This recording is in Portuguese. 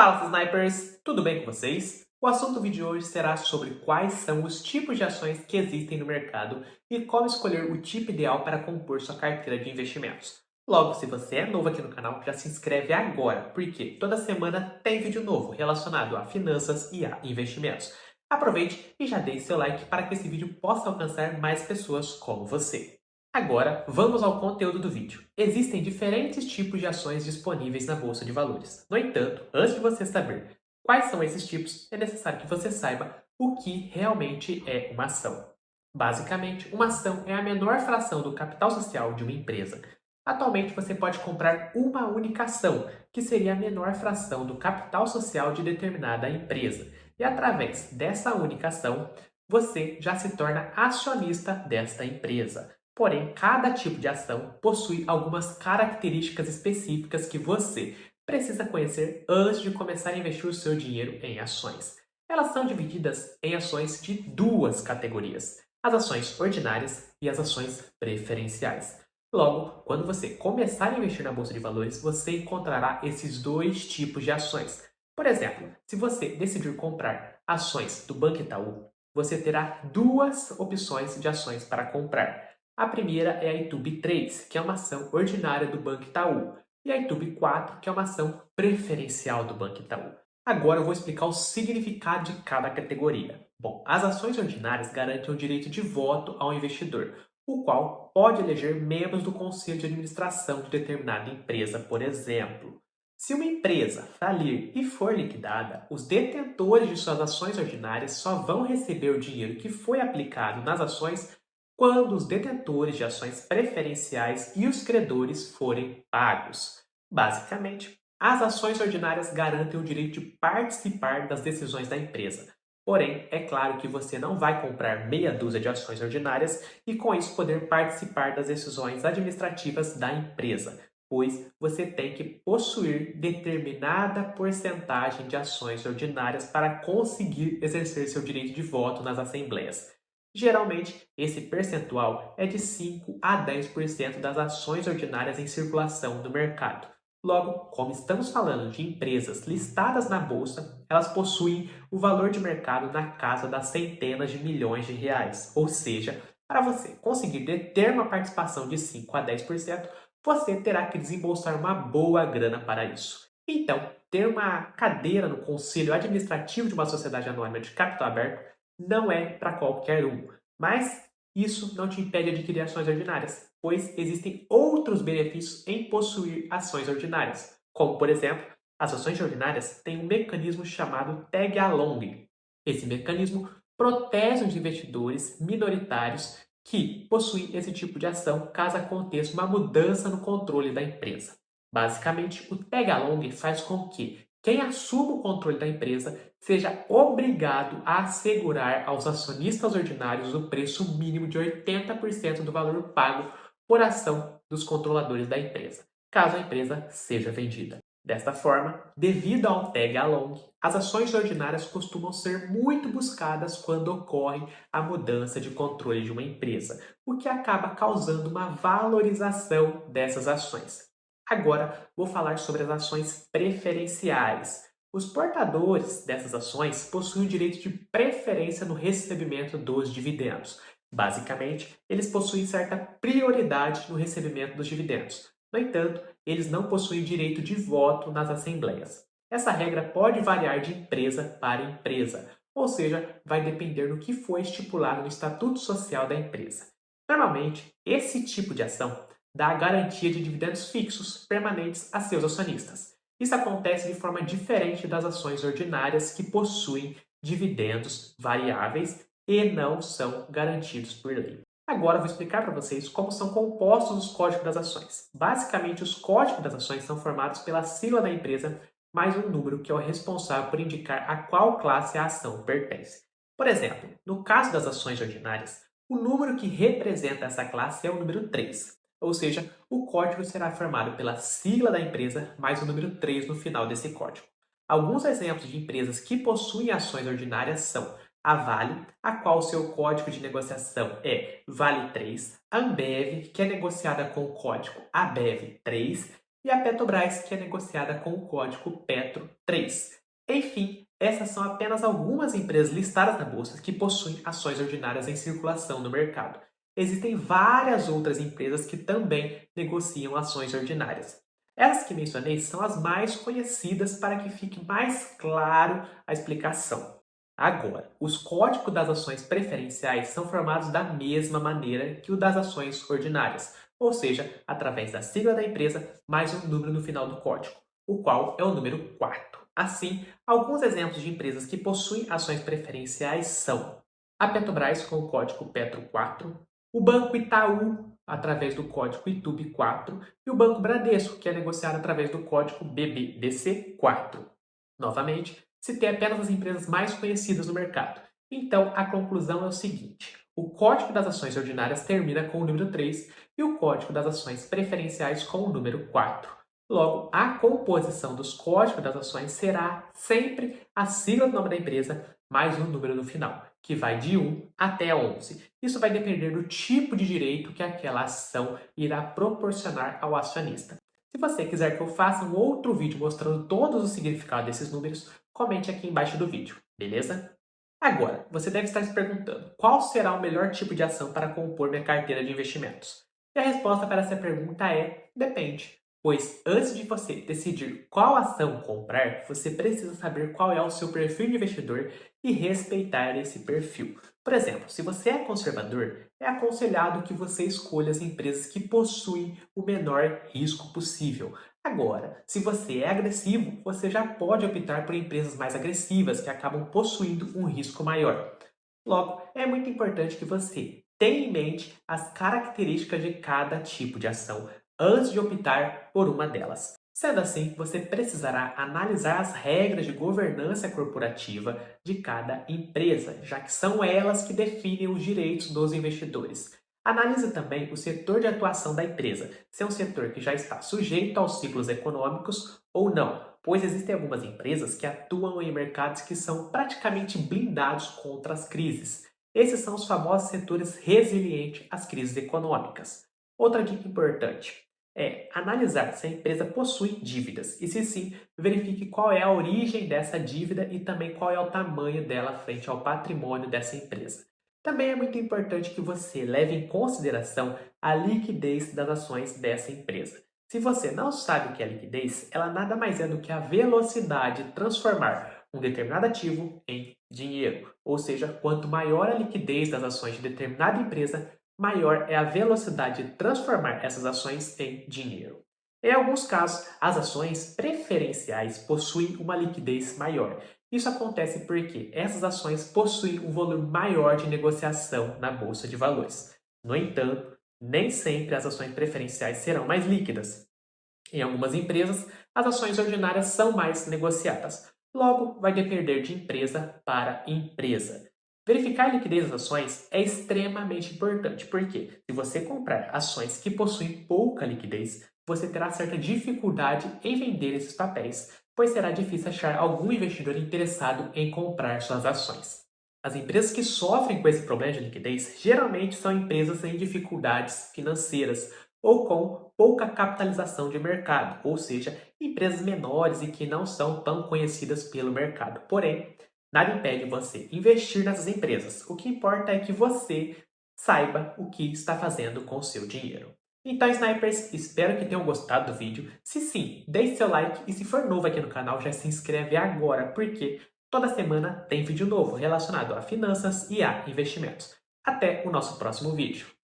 Fala, Snipers! Tudo bem com vocês? O assunto do vídeo de hoje será sobre quais são os tipos de ações que existem no mercado e como escolher o tipo ideal para compor sua carteira de investimentos. Logo, se você é novo aqui no canal, já se inscreve agora, porque toda semana tem vídeo novo relacionado a finanças e a investimentos. Aproveite e já deixe seu like para que esse vídeo possa alcançar mais pessoas como você. Agora, vamos ao conteúdo do vídeo. Existem diferentes tipos de ações disponíveis na Bolsa de Valores. No entanto, antes de você saber quais são esses tipos, é necessário que você saiba o que realmente é uma ação. Basicamente, uma ação é a menor fração do capital social de uma empresa. Atualmente, você pode comprar uma única ação, que seria a menor fração do capital social de determinada empresa. E através dessa única ação, você já se torna acionista desta empresa. Porém, cada tipo de ação possui algumas características específicas que você precisa conhecer antes de começar a investir o seu dinheiro em ações. Elas são divididas em ações de duas categorias: as ações ordinárias e as ações preferenciais. Logo, quando você começar a investir na bolsa de valores, você encontrará esses dois tipos de ações. Por exemplo, se você decidir comprar ações do Banco Itaú, você terá duas opções de ações para comprar. A primeira é a ITUB 3, que é uma ação ordinária do Banco Itaú, e a ITUB 4, que é uma ação preferencial do Banco Itaú. Agora eu vou explicar o significado de cada categoria. Bom, as ações ordinárias garantem o direito de voto ao investidor, o qual pode eleger membros do conselho de administração de determinada empresa, por exemplo. Se uma empresa falir e for liquidada, os detentores de suas ações ordinárias só vão receber o dinheiro que foi aplicado nas ações quando os detentores de ações preferenciais e os credores forem pagos. Basicamente, as ações ordinárias garantem o direito de participar das decisões da empresa. Porém, é claro que você não vai comprar meia dúzia de ações ordinárias e com isso poder participar das decisões administrativas da empresa, pois você tem que possuir determinada porcentagem de ações ordinárias para conseguir exercer seu direito de voto nas assembleias. Geralmente, esse percentual é de 5 a 10% das ações ordinárias em circulação no mercado. Logo, como estamos falando de empresas listadas na bolsa, elas possuem o valor de mercado na casa das centenas de milhões de reais. Ou seja, para você conseguir deter uma participação de 5 a 10%, você terá que desembolsar uma boa grana para isso. Então, ter uma cadeira no conselho administrativo de uma sociedade anônima de capital aberto não é para qualquer um, mas isso não te impede de adquirir ações ordinárias, pois existem outros benefícios em possuir ações ordinárias, como por exemplo, as ações ordinárias têm um mecanismo chamado tag along. Esse mecanismo protege os investidores minoritários que possuem esse tipo de ação caso aconteça uma mudança no controle da empresa. Basicamente, o tag along faz com que quem assuma o controle da empresa seja obrigado a assegurar aos acionistas ordinários o preço mínimo de 80% do valor pago por ação dos controladores da empresa, caso a empresa seja vendida. Desta forma, devido ao tag along, as ações ordinárias costumam ser muito buscadas quando ocorre a mudança de controle de uma empresa, o que acaba causando uma valorização dessas ações. Agora, vou falar sobre as ações preferenciais. Os portadores dessas ações possuem o direito de preferência no recebimento dos dividendos. Basicamente, eles possuem certa prioridade no recebimento dos dividendos. No entanto, eles não possuem direito de voto nas assembleias. Essa regra pode variar de empresa para empresa, ou seja, vai depender do que foi estipulado no estatuto social da empresa. Normalmente, esse tipo de ação dá a garantia de dividendos fixos permanentes a seus acionistas. Isso acontece de forma diferente das ações ordinárias que possuem dividendos variáveis e não são garantidos por lei. Agora eu vou explicar para vocês como são compostos os códigos das ações. Basicamente, os códigos das ações são formados pela sigla da empresa mais um número que é o responsável por indicar a qual classe a ação pertence. Por exemplo, no caso das ações ordinárias, o número que representa essa classe é o número 3. Ou seja, o código será formado pela sigla da empresa mais o número 3 no final desse código. Alguns exemplos de empresas que possuem ações ordinárias são a Vale, a qual seu código de negociação é Vale 3, a Ambev, que é negociada com o código ABEV 3, e a Petrobras, que é negociada com o código Petro 3. Enfim, essas são apenas algumas empresas listadas na bolsa que possuem ações ordinárias em circulação no mercado. Existem várias outras empresas que também negociam ações ordinárias. Essas que mencionei são as mais conhecidas para que fique mais claro a explicação. Agora, os códigos das ações preferenciais são formados da mesma maneira que o das ações ordinárias, ou seja, através da sigla da empresa mais um número no final do código, o qual é o número 4. Assim, alguns exemplos de empresas que possuem ações preferenciais são a Petrobras com o código Petro 4, o Banco Itaú através do código ITUB 4 e o Banco Bradesco, que é negociado através do código BBDC 4. Novamente, citei apenas as empresas mais conhecidas no mercado. Então, a conclusão é o seguinte: o código das ações ordinárias termina com o número 3 e o código das ações preferenciais com o número 4. Logo, a composição dos códigos das ações será sempre a sigla do nome da empresa mais um número no final, que vai de 1 até 11. Isso vai depender do tipo de direito que aquela ação irá proporcionar ao acionista. Se você quiser que eu faça um outro vídeo mostrando todos os significados desses números, comente aqui embaixo do vídeo, beleza? Agora, você deve estar se perguntando, qual será o melhor tipo de ação para compor minha carteira de investimentos? E a resposta para essa pergunta é: depende. Pois antes de você decidir qual ação comprar, você precisa saber qual é o seu perfil de investidor e respeitar esse perfil. Por exemplo, se você é conservador, é aconselhado que você escolha as empresas que possuem o menor risco possível. Agora, se você é agressivo, você já pode optar por empresas mais agressivas que acabam possuindo um risco maior. Logo, é muito importante que você tenha em mente as características de cada tipo de ação antes de optar por uma delas. Sendo assim, você precisará analisar as regras de governança corporativa de cada empresa, já que são elas que definem os direitos dos investidores. Analise também o setor de atuação da empresa, se é um setor que já está sujeito aos ciclos econômicos ou não, pois existem algumas empresas que atuam em mercados que são praticamente blindados contra as crises. Esses são os famosos setores resilientes às crises econômicas. Outra dica importante é analisar se a empresa possui dívidas e, se sim, verifique qual é a origem dessa dívida e também qual é o tamanho dela frente ao patrimônio dessa empresa. Também é muito importante que você leve em consideração a liquidez das ações dessa empresa. Se você não sabe o que é liquidez, ela nada mais é do que a velocidade de transformar um determinado ativo em dinheiro. Ou seja, quanto maior a liquidez das ações de determinada empresa, maior é a velocidade de transformar essas ações em dinheiro. Em alguns casos, as ações preferenciais possuem uma liquidez maior. Isso acontece porque essas ações possuem um volume maior de negociação na bolsa de valores. No entanto, nem sempre as ações preferenciais serão mais líquidas. Em algumas empresas, as ações ordinárias são mais negociadas. Logo, vai depender de empresa para empresa. Verificar a liquidez das ações é extremamente importante, porque se você comprar ações que possuem pouca liquidez, você terá certa dificuldade em vender esses papéis, pois será difícil achar algum investidor interessado em comprar suas ações. As empresas que sofrem com esse problema de liquidez geralmente são empresas em dificuldades financeiras ou com pouca capitalização de mercado, ou seja, empresas menores e que não são tão conhecidas pelo mercado. Porém, nada impede você investir nessas empresas. O que importa é que você saiba o que está fazendo com o seu dinheiro. Então, Snipers, espero que tenham gostado do vídeo. Se sim, deixe seu like e se for novo aqui no canal, já se inscreve agora, porque toda semana tem vídeo novo relacionado a finanças e a investimentos. Até o nosso próximo vídeo.